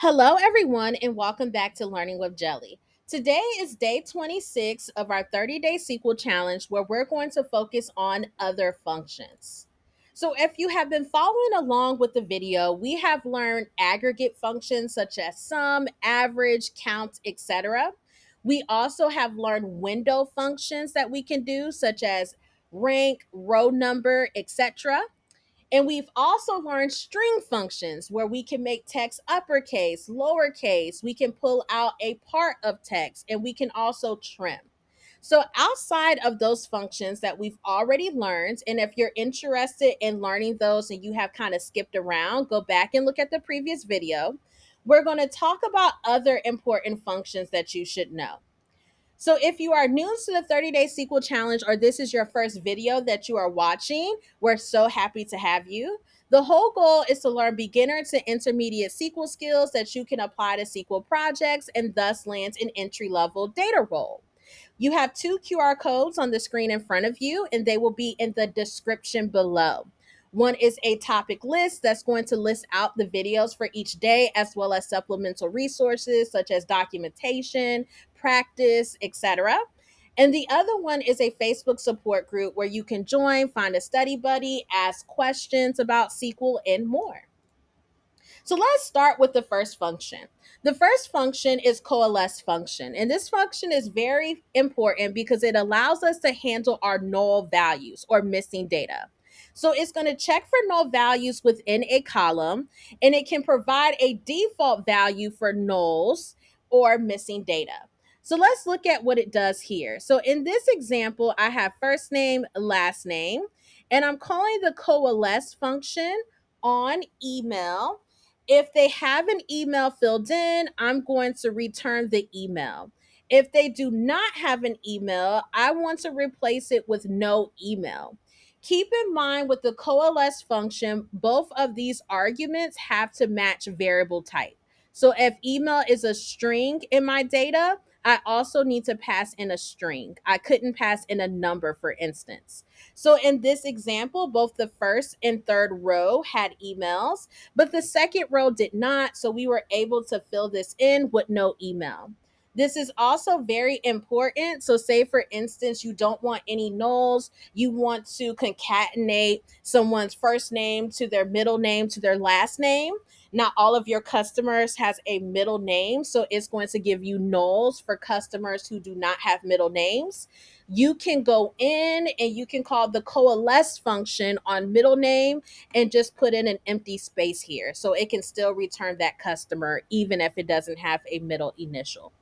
Hello, everyone, and welcome back to Learning with Jelly. Today is day 26 of our 30-day SQL challenge where we're going to focus on other functions. So, if you have been following along with the video, we have learned aggregate functions such as sum, average, count, etc. We also have learned window functions that we can do, such as rank, row number, etc. And we've also learned string functions where we can make text uppercase, lowercase, we can pull out a part of text, and we can also trim. So, outside of those functions that we've already learned, and if you're interested in learning those and you have kind of skipped around, go back and look at the previous video. We're going to talk about other important functions that you should know. So, if you are new to the 30-day SQL challenge or this is your first video that you are watching, we're so happy to have you. The whole goal is to learn beginner to intermediate SQL skills that you can apply to SQL projects and thus land an entry level data role. You have two QR codes on the screen in front of you, and they will be in the description below. One is a topic list that's going to list out the videos for each day, as well as supplemental resources such as documentation, practice, etc. And the other one is a Facebook support group where you can join, find a study buddy, ask questions about SQL, and more. So let's start with the first function. The first function is Coalesce function. And this function is very important because it allows us to handle our null values or missing data. So it's going to check for null values within a column, and it can provide a default value for nulls or missing data. So let's look at what it does here. So in this example, I have first name, last name, and I'm calling the Coalesce function on email. If they have an email filled in, I'm going to return the email. If they do not have an email, I want to replace it with no email. Keep in mind with the coalesce function, both of these arguments have to match variable type. So if email is a string in my data, I also need to pass in a string. I couldn't pass in a number, for instance. So in this example, both the first and third row had emails, but the second row did not, so we were able to fill this in with no email. This is also very important. So, say for instance, you don't want any nulls, you want to concatenate someone's first name to their middle name to their last name. Not all of your customers has a middle name, so it's going to give you nulls for customers who do not have middle names. You can go in and you can call the coalesce function on middle name and just put in an empty space here. So it can still return that customer even if it doesn't have a middle initial.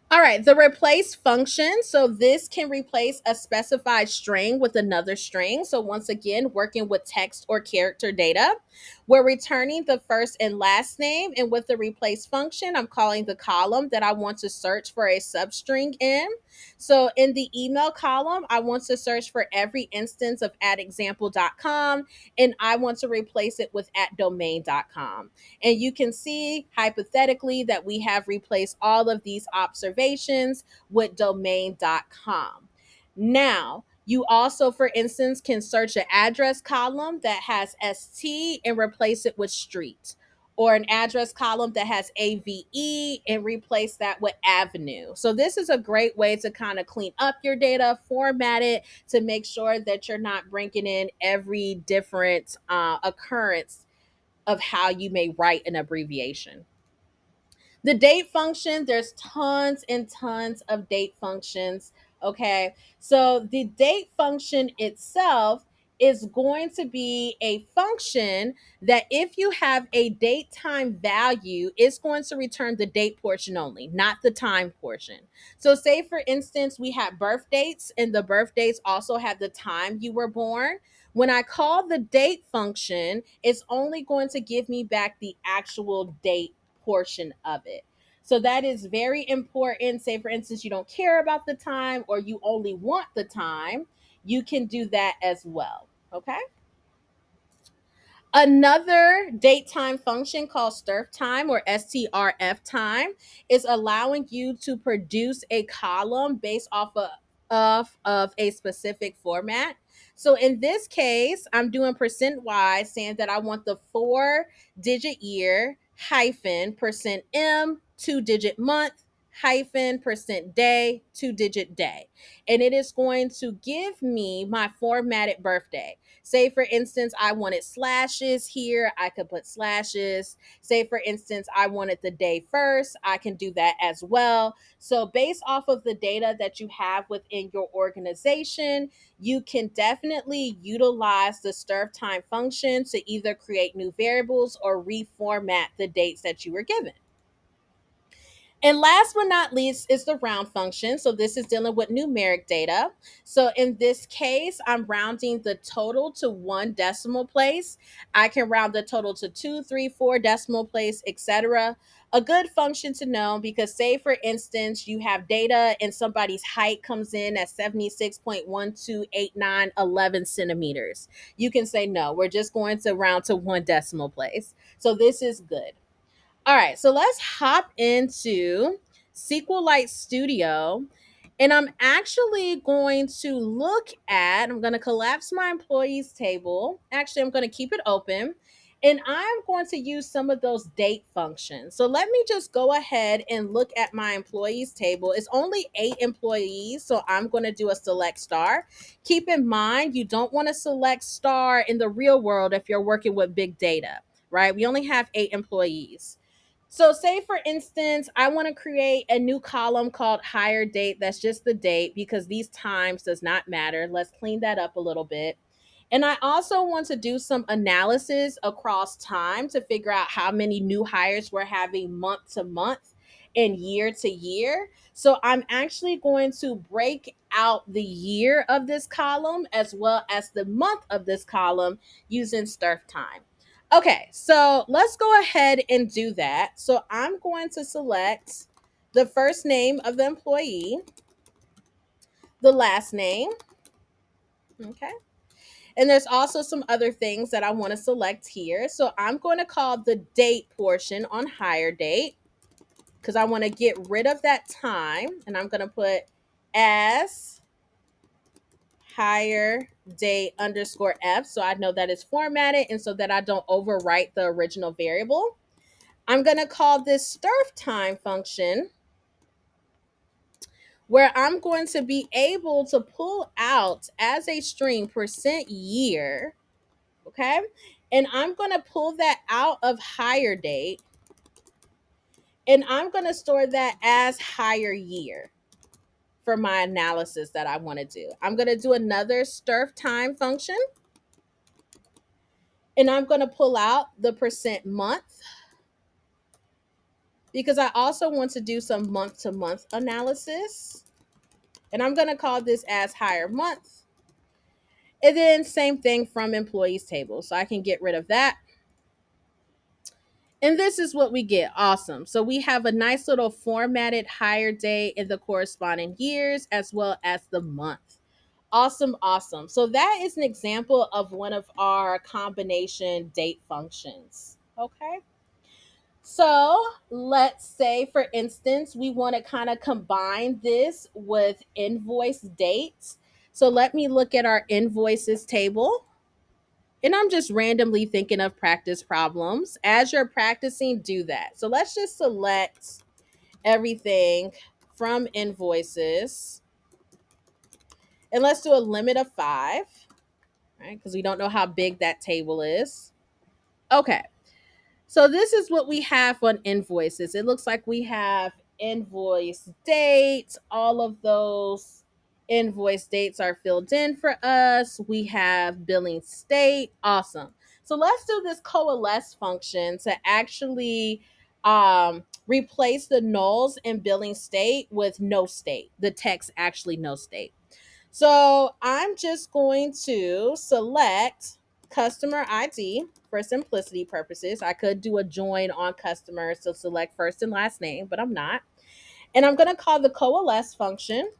All right, the replace function. So this can replace a specified string with another string. So once again, working with text or character data, we're returning the first and last name. And with the replace function, I'm calling the column that I want to search for a substring in. So in the email column, I want to search for every instance of @example.com, and I want to replace it with @domain.com. And you can see hypothetically that we have replaced all of these observations with domain.com. Now, you also, for instance, can search an address column that has ST and replace it with street, or an address column that has AVE and replace that with avenue. So, this is a great way to kind of clean up your data, format it to make sure that you're not bringing in every different occurrence of how you may write an abbreviation. The date function, there's tons and tons of date functions. Okay. So the date function itself is going to be a function that if you have a date time value, it's going to return the date portion only, not the time portion. So, say for instance, we have birth dates, and the birth dates also have the time you were born. When I call the date function, it's only going to give me back the actual date portion of it. So that is very important. Say, for instance, you don't care about the time or you only want the time, you can do that as well. Okay. Another date time function called Strftime or STRF time is allowing you to produce a column based off of a specific format. So in this case, I'm doing percent %y, saying that I want the 4-digit year, hyphen percent M, 2-digit month, hyphen percent day, 2-digit day. And it is going to give me my formatted birthday. Say, for instance, I wanted slashes here, I could put slashes. Say, for instance, I wanted the day first, I can do that as well. So, based off of the data that you have within your organization, you can definitely utilize the Strftime function to either create new variables or reformat the dates that you were given. And last but not least is the round function. So this is dealing with numeric data. So in this case, I'm rounding the total to one decimal place. I can round the total to 2, 3, 4 decimal place, etc. A good function to know because, say, for instance, you have data and somebody's height comes in at 76.128911 centimeters. You can say, no, we're just going to round to one decimal place. So this is good. All right, so let's hop into SQLite Studio. And I'm actually going to look at, I'm going to collapse my employees table. Actually, I'm going to keep it open. And I'm going to use some of those date functions. So let me just go ahead and look at my employees table. It's only 8 employees, so I'm going to do a select star. Keep in mind, you don't want to select star in the real world if you're working with big data, right? We only have 8 employees. So, say for instance, I want to create a new column called hire date. That's just the date because these times does not matter. Let's clean that up a little bit. And I also want to do some analysis across time to figure out how many new hires we're having month to month and year to year. So I'm actually going to break out the year of this column as well as the month of this column using Strftime. Okay, so let's go ahead and do that. So I'm going to select the first name of the employee, the last name. Okay. And there's also some other things that I want to select here. So I'm going to call the date portion on hire date because I want to get rid of that time. And I'm going to put as hire date underscore F. So I know that it's formatted and so that I don't overwrite the original variable. I'm going to call this Strftime function where I'm going to be able to pull out as a string percent year. Okay. And I'm going to pull that out of hire date and I'm going to store that as hire year for my analysis that I want to do. I'm going to do another Strftime function and I'm going to pull out the percent month because I also want to do some month to month analysis. And I'm going to call this as hire month. And then same thing from employees table. So I can get rid of that. And this is what we get. Awesome. So we have a nice little formatted hire date in the corresponding years as well as the month. Awesome, awesome. So that is an example of one of our combination date functions. Okay. So let's say, for instance, we want to kind of combine this with invoice dates. So let me look at our invoices table. And I'm just randomly thinking of practice problems. As you're practicing, do that. So let's just select everything from invoices. And let's do a limit of 5, right? Because we don't know how big that table is. Okay. So this is what we have on invoices. It looks like we have invoice dates. All of those invoice dates are filled in for us. We have billing state. Awesome. So let's do this coalesce function to actually replace the nulls in billing state with no state. The text actually no state. So I'm just going to select customer ID for simplicity purposes. I could do a join on customers to select first and last name, but I'm not. And I'm going to call the coalesce function.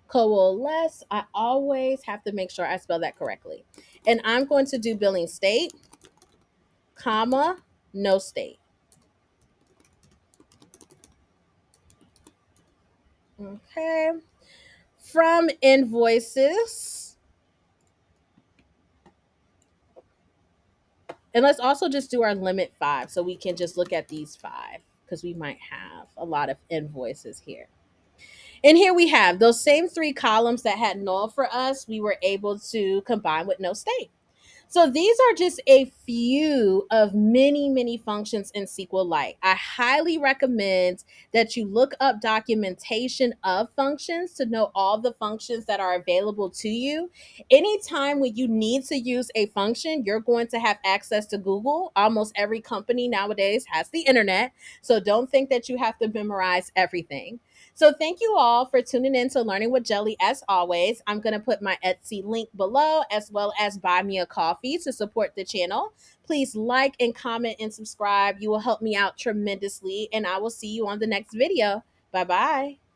Coalesce. I always have to make sure I spell that correctly. And I'm going to do billing state, comma, no state. Okay. From invoices, And let's also just do our limit five so we can just look at these five because we might have a lot of invoices here. And here we have those same three columns that had null for us, we were able to combine with no state. So these are just a few of many, many functions in SQLite. I highly recommend that you look up documentation of functions to know all the functions that are available to you. Anytime when you need to use a function, you're going to have access to Google. Almost every company nowadays has the internet. So don't think that you have to memorize everything. So thank you all for tuning in to Learning with Jelly as always. I'm going to put my Etsy link below as well as buy me a coffee to support the channel. Please like and comment and subscribe. You will help me out tremendously and I will see you on the next video. Bye-bye.